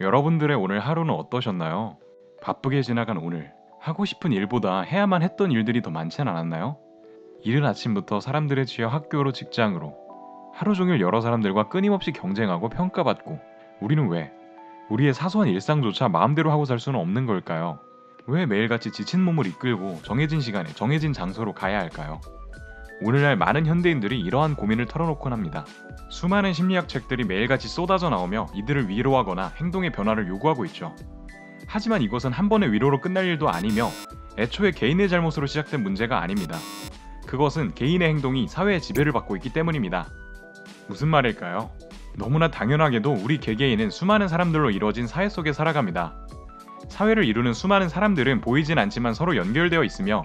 여러분들의 오늘 하루는 어떠셨나요? 바쁘게 지나간 오늘, 하고 싶은 일보다 해야만 했던 일들이 더 많진 않았나요? 이른 아침부터 사람들의 지역 학교로 직장으로 하루 종일 여러 사람들과 끊임없이 경쟁하고 평가받고 우리는 왜 우리의 사소한 일상조차 마음대로 하고 살 수는 없는 걸까요? 왜 매일같이 지친 몸을 이끌고 정해진 시간에 정해진 장소로 가야 할까요? 오늘날 많은 현대인들이 이러한 고민을 털어놓곤 합니다. 수많은 심리학 책들이 매일같이 쏟아져 나오며 이들을 위로하거나 행동의 변화를 요구하고 있죠. 하지만 이것은 한 번의 위로로 끝날 일도 아니며 애초에 개인의 잘못으로 시작된 문제가 아닙니다. 그것은 개인의 행동이 사회의 지배를 받고 있기 때문입니다. 무슨 말일까요? 너무나 당연하게도 우리 개개인은 수많은 사람들로 이루어진 사회 속에 살아갑니다. 사회를 이루는 수많은 사람들은 보이진 않지만 서로 연결되어 있으며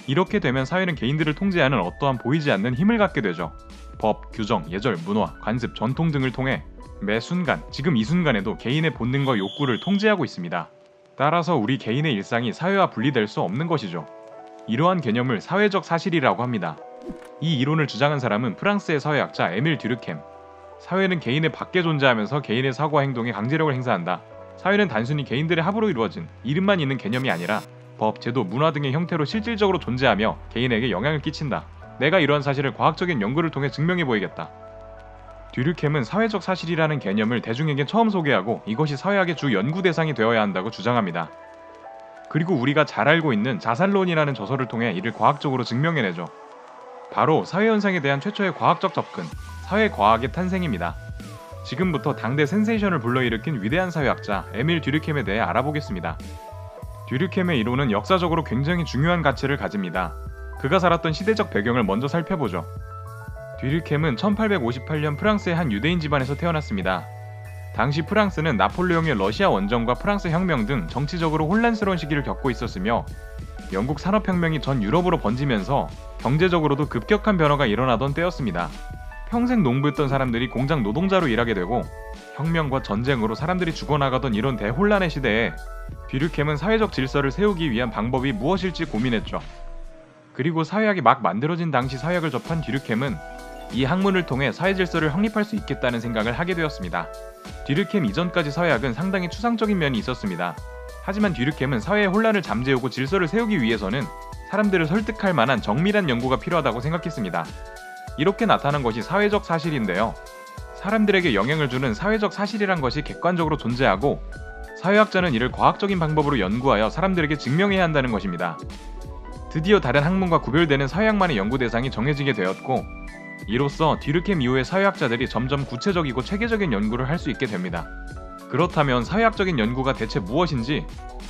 이렇게 되면 사회는 개인들을 통제하는 어떠한 보이지 않는 힘을 갖게 되죠. 법, 규정, 예절, 문화, 관습, 전통 등을 통해 매 순간, 지금 이 순간에도 개인의 본능과 욕구를 통제하고 있습니다. 따라서 우리 개인의 일상이 사회와 분리될 수 없는 것이죠. 이러한 개념을 사회적 사실이라고 합니다. 이 이론을 주장한 사람은 프랑스의 사회학자 에밀 듀르켐. 사회는 개인의 밖에 존재하면서 개인의 사고와 행동에 강제력을 행사한다. 사회는 단순히 개인들의 합으로 이루어진 이름만 있는 개념이 아니라 법, 제도, 문화 등의 형태로 실질적으로 존재하며 개인에게 영향을 끼친다. 내가 이러한 사실을 과학적인 연구를 통해 증명해 보이겠다. 듀르켐은 사회적 사실이라는 개념을 대중에게 처음 소개하고 이것이 사회학의 주 연구 대상이 되어야 한다고 주장합니다. 그리고 우리가 잘 알고 있는 자살론이라는 저서를 통해 이를 과학적으로 증명해내죠. 바로 사회현상에 대한 최초의 과학적 접근, 사회과학의 탄생입니다. 지금부터 당대 센세이션을 불러일으킨 위대한 사회학자 에밀 듀르켐에 대해 알아보겠습니다. 듀르켐의 이론은 역사적으로 굉장히 중요한 가치를 가집니다. 그가 살았던 시대적 배경을 먼저 살펴보죠. 듀르켐은 1858년 프랑스의 한 유대인 집안에서 태어났습니다. 당시 프랑스는 나폴레옹의 러시아 원정과 프랑스 혁명 등 정치적으로 혼란스러운 시기를 겪고 있었으며 영국 산업혁명이 전 유럽으로 번지면서 경제적으로도 급격한 변화가 일어나던 때였습니다. 평생 농부였던 사람들이 공장 노동자로 일하게 되고 혁명과 전쟁으로 사람들이 죽어나가던 이런 대혼란의 시대에 듀르켐은 사회적 질서를 세우기 위한 방법이 무엇일지 고민했죠. 그리고 사회학이 막 만들어진 당시 사회학을 접한 듀르켐은 이 학문을 통해 사회 질서를 확립할 수 있겠다는 생각을 하게 되었습니다. 듀르켐 이전까지 사회학은 상당히 추상적인 면이 있었습니다. 하지만 듀르켐은 사회의 혼란을 잠재우고 질서를 세우기 위해서는 사람들을 설득할 만한 정밀한 연구가 필요하다고 생각했습니다. 이렇게 나타난 것이 사회적 사실인데요. 사람들에게 영향을 주는 사회적 사실이란 것이 객관적으로 존재하고 사회학자는 이를 과학적인 방법으로 연구하여 사람들에게 증명해야 한다는 것입니다. 드디어 다른 학문과 구별되는 사회학만의 연구 대상이 정해지게 되었고 이로써 듀르켐 이후의 사회학자들이 점점 구체적이고 체계적인 연구를 할 수 있게 됩니다. 그렇다면 사회학적인 연구가 대체 무엇인지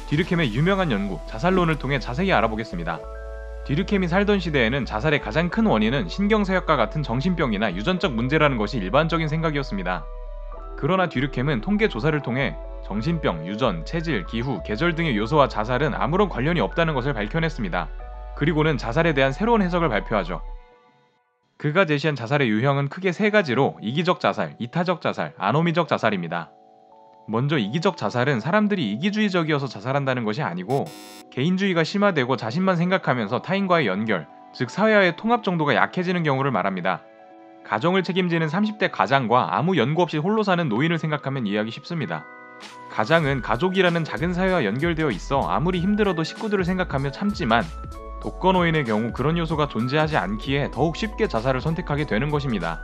듀르켐의 유명한 연구 자살론을 통해 자세히 알아보겠습니다. 듀르켐이 살던 시대에는 자살의 가장 큰 원인은 신경쇠약과 같은 정신병이나 유전적 문제라는 것이 일반적인 생각이었습니다. 그러나 듀르켐은 통계 조사를 통해 정신병, 유전, 체질, 기후, 계절 등의 요소와 자살은 아무런 관련이 없다는 것을 밝혀냈습니다. 그리고는 자살에 대한 새로운 해석을 발표하죠. 그가 제시한 자살의 유형은 크게 세 가지로 이기적 자살, 이타적 자살, 아노미적 자살입니다. 먼저 이기적 자살은 사람들이 이기주의적이어서 자살한다는 것이 아니고 개인주의가 심화되고 자신만 생각하면서 타인과의 연결, 즉 사회와의 통합 정도가 약해지는 경우를 말합니다. 가정을 책임지는 30대 가장과 아무 연고 없이 홀로 사는 노인을 생각하면 이해하기 쉽습니다. 가장은 가족이라는 작은 사회와 연결되어 있어 아무리 힘들어도 식구들을 생각하며 참지만 독거노인의 경우 그런 요소가 존재하지 않기에 더욱 쉽게 자살을 선택하게 되는 것입니다.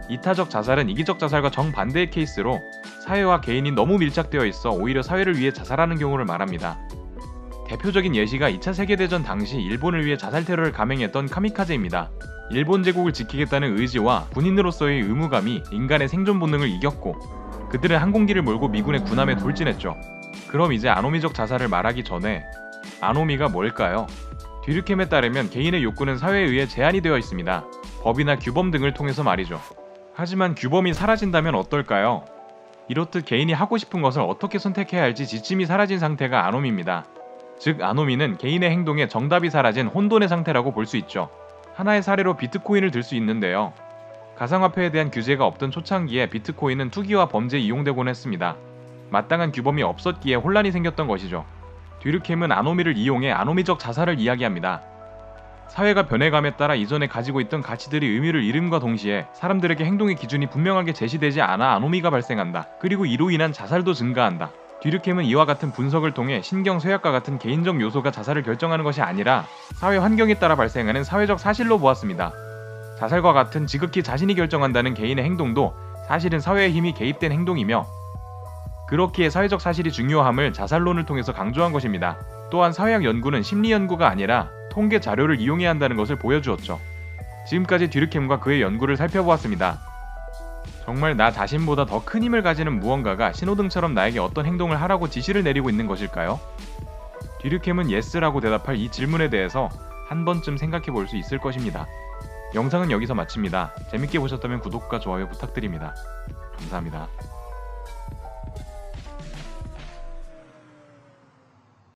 이타적 자살은 이기적 자살과 정반대의 케이스로 사회와 개인이 너무 밀착되어 있어 오히려 사회를 위해 자살하는 경우를 말합니다. 대표적인 예시가 2차 세계대전 당시 일본을 위해 자살 테러를 감행했던 카미카제입니다. 일본 제국을 지키겠다는 의지와 군인으로서의 의무감이 인간의 생존 본능을 이겼고 그들은 항공기를 몰고 미군의 군함에 돌진했죠. 그럼 이제 아노미적 자살을 말하기 전에 아노미가 뭘까요? 듀르켐에 따르면 개인의 욕구는 사회에 의해 제한이 되어 있습니다. 법이나 규범 등을 통해서 말이죠. 하지만 규범이 사라진다면 어떨까요? 이렇듯 개인이 하고 싶은 것을 어떻게 선택해야 할지 지침이 사라진 상태가 아노미입니다. 즉 아노미는 개인의 행동에 정답이 사라진 혼돈의 상태라고 볼 수 있죠. 하나의 사례로 비트코인을 들 수 있는데요. 가상화폐에 대한 규제가 없던 초창기에 비트코인은 투기와 범죄에 이용되곤 했습니다. 마땅한 규범이 없었기에 혼란이 생겼던 것이죠. 듀르켐은 아노미를 이용해 아노미적 자살을 이야기합니다. 사회가 변해감에 따라 이전에 가지고 있던 가치들이 의미를 잃음과 동시에 사람들에게 행동의 기준이 분명하게 제시되지 않아 아노미가 발생한다. 그리고 이로 인한 자살도 증가한다. 듀르켐은 이와 같은 분석을 통해 신경쇠약과 같은 개인적 요소가 자살을 결정하는 것이 아니라 사회 환경에 따라 발생하는 사회적 사실로 보았습니다. 자살과 같은 지극히 자신이 결정한다는 개인의 행동도 사실은 사회의 힘이 개입된 행동이며 그렇기에 사회적 사실이 중요함을 자살론을 통해서 강조한 것입니다. 또한 사회학 연구는 심리 연구가 아니라 통계 자료를 이용해야 한다는 것을 보여주었죠. 지금까지 듀르켐과 그의 연구를 살펴보았습니다. 정말 나 자신보다 더 큰 힘을 가지는 무언가가 신호등처럼 나에게 어떤 행동을 하라고 지시를 내리고 있는 것일까요? 듀르켐은 예스라고 대답할 이 질문에 대해서 한 번쯤 생각해 볼 수 있을 것입니다. 영상은 여기서 마칩니다. 재밌게 보셨다면 구독과 좋아요 부탁드립니다. 감사합니다.